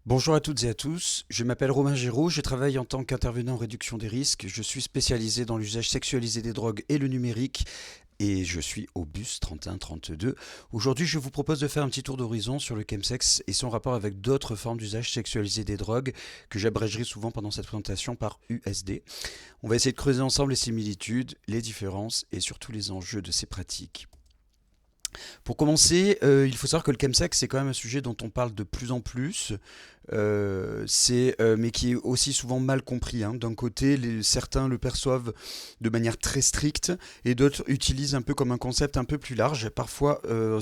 Bonjour à toutes et à tous, je m'appelle Romain Géraud, je travaille en tant qu'intervenant en réduction des risques, je suis spécialisé dans l'usage sexualisé des drogues et le numérique et je suis au bus 3132. Aujourd'hui je vous propose de faire un petit tour d'horizon sur le chemsex et son rapport avec d'autres formes d'usage sexualisé des drogues que j'abrégerai souvent pendant cette présentation par USD. On va essayer de creuser ensemble les similitudes, les différences et surtout les enjeux de ces pratiques. Pour commencer, il faut savoir que le chemsex, c'est quand même un sujet dont on parle de plus en plus, mais qui est aussi souvent mal compris, hein. D'un côté, certains le perçoivent de manière très stricte et d'autres utilisent un peu comme un concept un peu plus large, parfois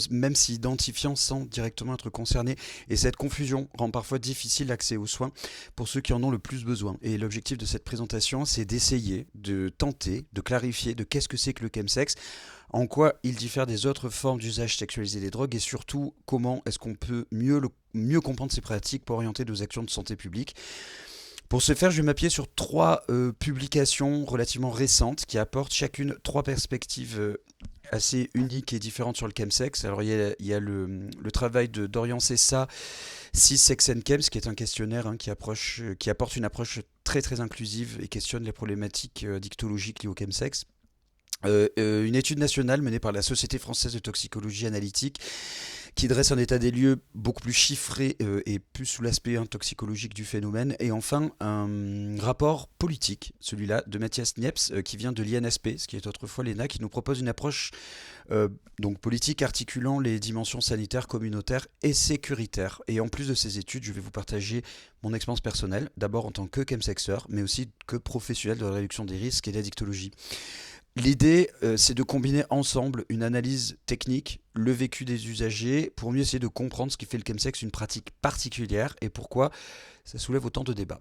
même s'identifiant sans directement être concernés. Et cette confusion rend parfois difficile l'accès aux soins pour ceux qui en ont le plus besoin. Et l'objectif de cette présentation, c'est d'essayer, de tenter, de clarifier de qu'est-ce que c'est que le chemsex, en quoi il diffère des autres formes d'usage sexualisé des drogues et surtout comment est-ce qu'on peut mieux comprendre ces pratiques pour orienter nos actions de santé publique. Pour ce faire, je vais m'appuyer sur trois publications relativement récentes qui apportent chacune trois perspectives assez uniques et différentes sur le chemsex. Alors il y a le travail de Dorian Sessa, Cis Sex and Chems, qui est un questionnaire, hein, qui apporte une approche très très inclusive et questionne les problématiques dictologiques liées au chemsex. Une étude nationale menée par la Société française de toxicologie analytique qui dresse un état des lieux beaucoup plus chiffré et plus sous l'aspect toxicologique du phénomène. Et enfin, un rapport politique, celui-là de Mathias Niepce, qui vient de l'INSP, ce qui est autrefois l'ENA, qui nous propose une approche donc politique articulant les dimensions sanitaires, communautaires et sécuritaires. Et en plus de ces études, je vais vous partager mon expérience personnelle, d'abord en tant que chemsexeur, mais aussi que professionnel de la réduction des risques et de la dictologie. L'idée, c'est de combiner ensemble une analyse technique, le vécu des usagers, pour mieux essayer de comprendre ce qui fait le chemsex une pratique particulière et pourquoi ça soulève autant de débats.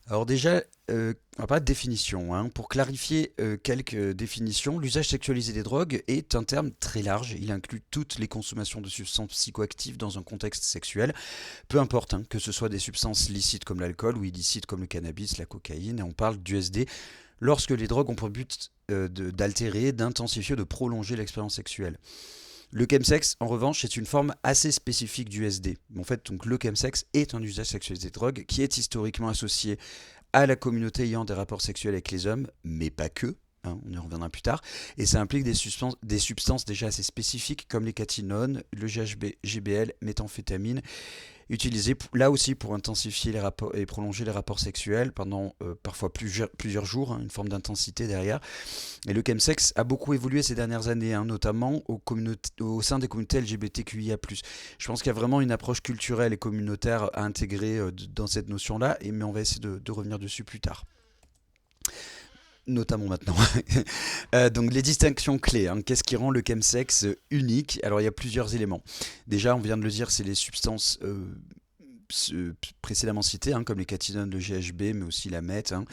Alors déjà, on va parler de définition, hein. Pour clarifier quelques définitions, l'usage sexualisé des drogues est un terme très large. Il inclut toutes les consommations de substances psychoactives dans un contexte sexuel, peu importe, hein, que ce soit des substances licites comme l'alcool ou illicites comme le cannabis, la cocaïne, et on parle d'USD lorsque les drogues ont pour but d'altérer, d'intensifier, de prolonger l'expérience sexuelle. Le chemsex, en revanche, est une forme assez spécifique du SD. En fait, donc, le chemsex est un usage sexualisé de drogue qui est historiquement associé à la communauté ayant des rapports sexuels avec les hommes, mais pas que. Hein, on y reviendra plus tard. Et ça implique des substances déjà assez spécifiques comme les catinones, le GHB, GBL, méthamphétamine, utilisé là aussi pour intensifier les rapports et prolonger les rapports sexuels pendant parfois plusieurs jours, hein, une forme d'intensité derrière. Et le chemsex a beaucoup évolué ces dernières années, hein, notamment au sein des communautés LGBTQIA+. Je pense qu'il y a vraiment une approche culturelle et communautaire à intégrer dans cette notion-là, mais on va essayer de revenir dessus plus tard, notamment maintenant. Donc les distinctions clés, hein. Qu'est-ce qui rend le chemsex unique? Alors il y a plusieurs éléments. Déjà, on vient de le dire, c'est les substances précédemment citées, hein, comme les catinones, le GHB, mais aussi la meth, hein.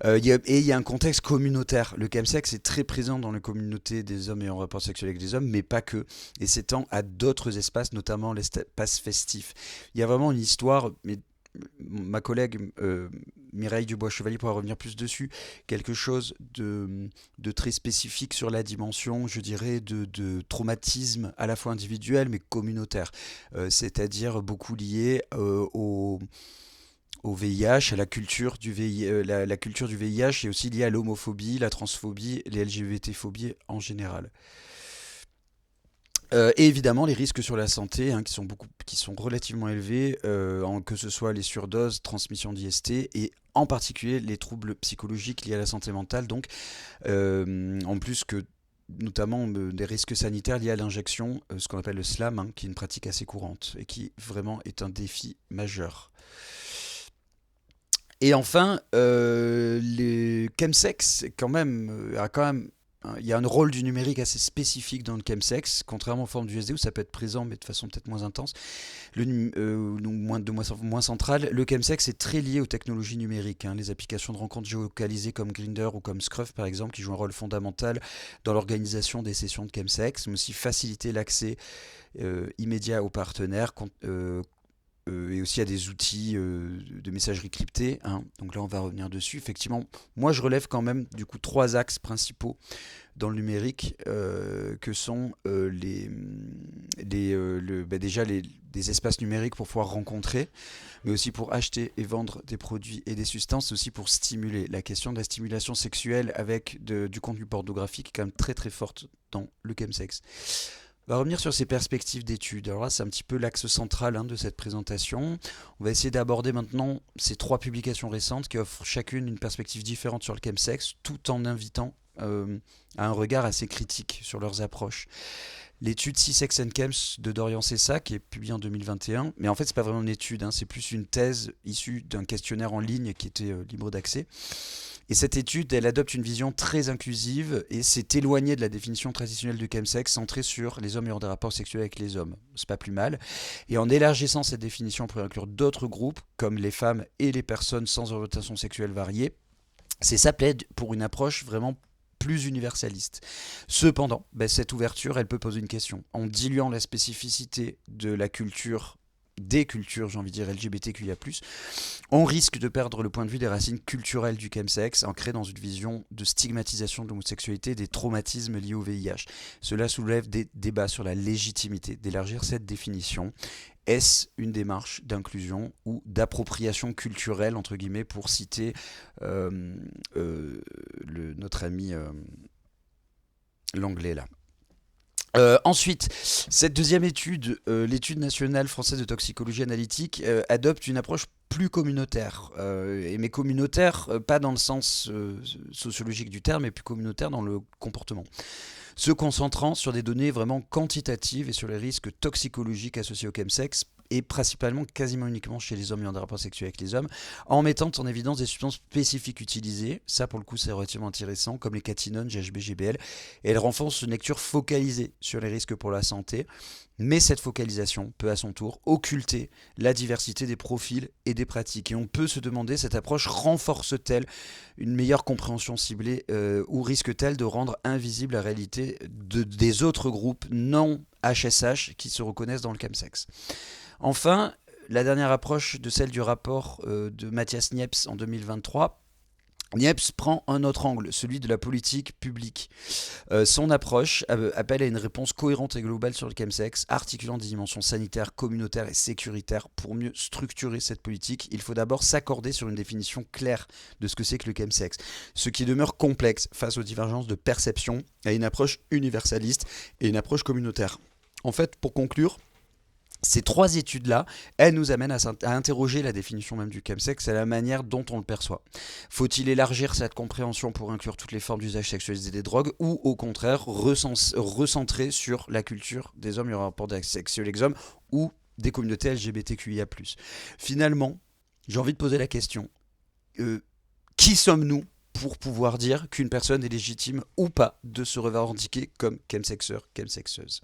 Et il y a un contexte communautaire. Le chemsex est très présent dans les communautés des hommes ayant rapport sexuel avec des hommes, mais pas que, et s'étend à d'autres espaces, notamment l'espace festif. Il y a vraiment une histoire, mais ma collègue Mireille Dubois-Chevalier pourra revenir plus dessus, quelque chose de très spécifique sur la dimension, je dirais, de traumatisme à la fois individuel mais communautaire, c'est-à-dire beaucoup lié au VIH, à la culture du VIH, la culture du VIH est aussi liée à l'homophobie, la transphobie, les LGBT-phobies en général. Et évidemment, les risques sur la santé, hein, qui sont relativement élevés, que ce soit les surdoses, transmission d'IST et en particulier les troubles psychologiques liés à la santé mentale. Donc, en plus que notamment des risques sanitaires liés à l'injection, ce qu'on appelle le SLAM, hein, qui est une pratique assez courante et qui vraiment est un défi majeur. Et enfin, les chemsex, quand même, a quand même il y a un rôle du numérique assez spécifique dans le chemsex, contrairement aux formes du SD où ça peut être présent mais de façon peut-être moins intense, moins centrale. Le chemsex est très lié aux technologies numériques, hein, les applications de rencontres géolocalisées comme Grindr ou comme Scruff par exemple, qui jouent un rôle fondamental dans l'organisation des sessions de chemsex, mais aussi faciliter l'accès immédiat aux partenaires, et aussi à des outils de messagerie cryptée, hein. Donc là, on va revenir dessus. Effectivement, moi, je relève quand même du coup trois axes principaux dans le numérique, que sont déjà des espaces numériques pour pouvoir rencontrer, mais aussi pour acheter et vendre des produits et des substances, aussi pour stimuler. La question de la stimulation sexuelle avec du contenu pornographique est quand même très très forte dans le chemsex. On va revenir sur ces perspectives d'études. Alors là, c'est un petit peu l'axe central, hein, de cette présentation. On va essayer d'aborder maintenant ces trois publications récentes qui offrent chacune une perspective différente sur le chemsex, tout en invitant à un regard assez critique sur leurs approches. L'étude Six Sex and Chems de Dorian Sessa, qui est publiée en 2021, mais en fait, c'est pas vraiment une étude, hein, c'est plus une thèse issue d'un questionnaire en ligne qui était libre d'accès. Et cette étude, elle adopte une vision très inclusive et s'est éloignée de la définition traditionnelle du chemsex, centrée sur les hommes ayant des rapports sexuels avec les hommes. C'est pas plus mal. Et en élargissant cette définition pour inclure d'autres groupes, comme les femmes et les personnes sans orientation sexuelle variée, ça plaide pour une approche vraiment plus universaliste. Cependant, cette ouverture, elle peut poser une question. En diluant la spécificité de la culture, des cultures, j'ai envie de dire LGBTQIA+, on risque de perdre le point de vue des racines culturelles du chemsex, ancrées dans une vision de stigmatisation de l'homosexualité et des traumatismes liés au VIH. Cela soulève des débats sur la légitimité d'élargir cette définition. Est-ce une démarche d'inclusion ou d'appropriation culturelle, entre guillemets, pour citer notre ami l'anglais là. Ensuite, cette deuxième étude, l'étude nationale française de toxicologie analytique, adopte une approche plus communautaire. Mais communautaire, pas dans le sens sociologique du terme, mais plus communautaire dans le comportement. Se concentrant sur des données vraiment quantitatives et sur les risques toxicologiques associés au chemsex, et principalement quasiment uniquement chez les hommes ayant des rapports sexuels avec les hommes, en mettant en évidence des substances spécifiques utilisées. Ça, pour le coup, c'est relativement intéressant, comme les catinones, GHB, GBL. Et elle renforce une lecture focalisée sur les risques pour la santé. Mais cette focalisation peut à son tour occulter la diversité des profils et des pratiques. Et on peut se demander, cette approche renforce-t-elle une meilleure compréhension ciblée ou risque-t-elle de rendre invisible la réalité des autres groupes non HSH qui se reconnaissent dans le chemsex. Enfin, la dernière approche de celle du rapport de Mathias Niepce en 2023, Niepce prend un autre angle, celui de la politique publique. Son approche appelle à une réponse cohérente et globale sur le chemsex, articulant des dimensions sanitaires, communautaires et sécuritaires. Pour mieux structurer cette politique, il faut d'abord s'accorder sur une définition claire de ce que c'est que le chemsex, ce qui demeure complexe face aux divergences de perception, à une approche universaliste et une approche communautaire. En fait, pour conclure, ces trois études-là, elles nous amènent à interroger la définition même du chemsex et la manière dont on le perçoit. Faut-il élargir cette compréhension pour inclure toutes les formes d'usage sexualisé des drogues ou au contraire recentrer sur la culture des hommes ayant un rapport sexuel avec les hommes ou des communautés LGBTQIA+. Finalement, j'ai envie de poser la question, qui sommes-nous pour pouvoir dire qu'une personne est légitime ou pas de se revendiquer comme chemsexeur, chemsexeuse.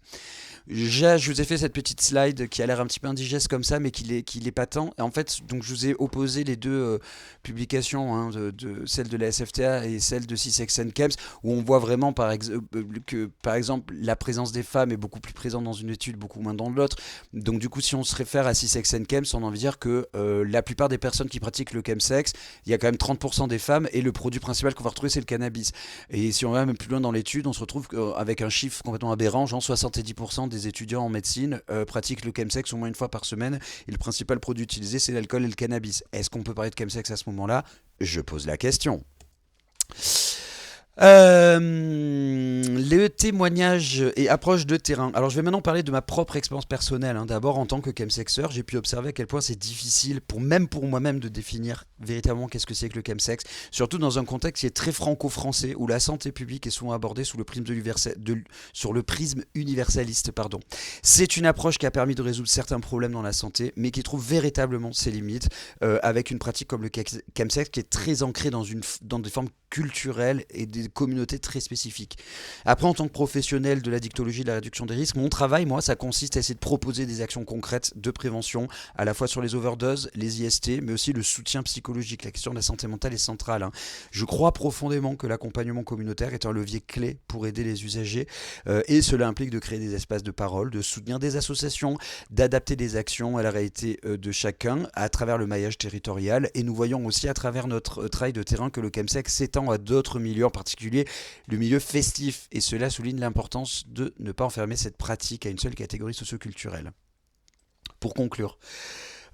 Je vous ai fait cette petite slide qui a l'air un petit peu indigeste comme ça, mais qui est patent. Et en fait, donc, je vous ai opposé les deux publications, hein, celle de la SFTA et celle de Six Sex and Chems, où on voit vraiment que, par exemple, la présence des femmes est beaucoup plus présente dans une étude, beaucoup moins dans l'autre. Donc du coup, si on se réfère à Six Sex and Chems, on a envie de dire que la plupart des personnes qui pratiquent le chemsex, il y a quand même 30% des femmes, et le produit principal qu'on va retrouver, c'est le cannabis. Et si on va même plus loin dans l'étude, on se retrouve avec un chiffre complètement aberrant, genre 70% des étudiants en médecine pratiquent le chemsex au moins une fois par semaine, et le principal produit utilisé, c'est l'alcool et le cannabis. Est-ce qu'on peut parler de chemsex à ce moment-là ? Je pose la question. Le témoignage et approche de terrain. Alors je vais maintenant parler de ma propre expérience personnelle, hein. D'abord, en tant que chemsexeur, j'ai pu observer à quel point c'est difficile pour moi-même de définir véritablement qu'est-ce que c'est que le chemsex, surtout dans un contexte qui est très franco-français où la santé publique est souvent abordée sous le prisme sur le prisme universaliste. C'est une approche qui a permis de résoudre certains problèmes dans la santé, mais qui trouve véritablement ses limites avec une pratique comme le chemsex qui est très ancrée dans des formes culturelles et des communautés très spécifiques. Après, en tant que professionnel de l'addictologie, de la réduction des risques, mon travail, moi, ça consiste à essayer de proposer des actions concrètes de prévention, à la fois sur les overdoses, les IST, mais aussi le soutien psychologique. La question de la santé mentale est centrale, hein. Je crois profondément que l'accompagnement communautaire est un levier clé pour aider les usagers, et cela implique de créer des espaces de parole, de soutenir des associations, d'adapter des actions à la réalité de chacun à travers le maillage territorial. Et nous voyons aussi à travers notre travail de terrain que le chemsex s'étend à d'autres milieux, en particulier le milieu festif. Et cela souligne l'importance de ne pas enfermer cette pratique à une seule catégorie socioculturelle. Pour conclure,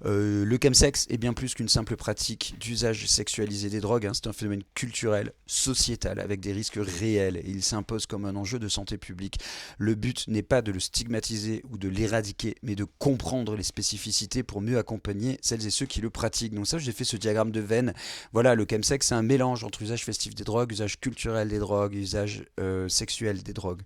le chemsex est bien plus qu'une simple pratique d'usage sexualisé des drogues, hein. C'est un phénomène culturel, sociétal, avec des risques réels, et il s'impose comme un enjeu de santé publique. Le but n'est pas de le stigmatiser ou de l'éradiquer, mais de comprendre les spécificités pour mieux accompagner celles et ceux qui le pratiquent. Donc ça, j'ai fait ce diagramme de Venn. Voilà, le chemsex, c'est un mélange entre usage festif des drogues, usage culturel des drogues, usage sexuel des drogues.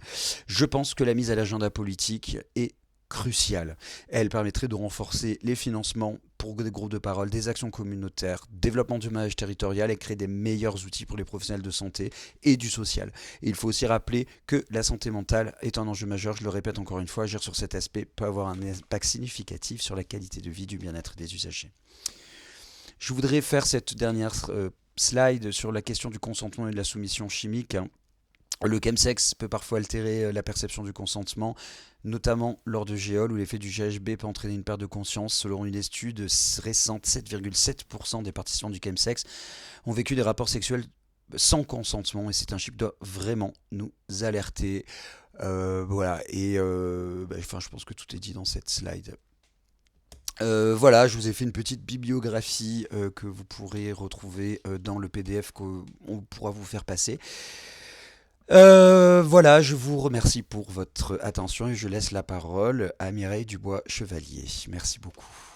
Je pense que la mise à l'agenda politique est cruciale. Elle permettrait de renforcer les financements pour des groupes de parole, des actions communautaires, développement du maillage territorial et créer des meilleurs outils pour les professionnels de santé et du social. Et il faut aussi rappeler que la santé mentale est un enjeu majeur, je le répète encore une fois, agir sur cet aspect peut avoir un impact significatif sur la qualité de vie, du bien-être des usagers. Je voudrais faire cette dernière slide sur la question du consentement et de la soumission chimique. Le chemsex peut parfois altérer la perception du consentement, notamment lors de géoles où l'effet du GHB peut entraîner une perte de conscience. Selon une étude récente, 7,7% des participants du chemsex ont vécu des rapports sexuels sans consentement, et c'est un chiffre qui doit vraiment nous alerter. Voilà, et je pense que tout est dit dans cette slide. Voilà, je vous ai fait une petite bibliographie que vous pourrez retrouver dans le PDF qu'on pourra vous faire passer. Voilà, je vous remercie pour votre attention et je laisse la parole à Mireille Dubois-Chevalier. Merci beaucoup.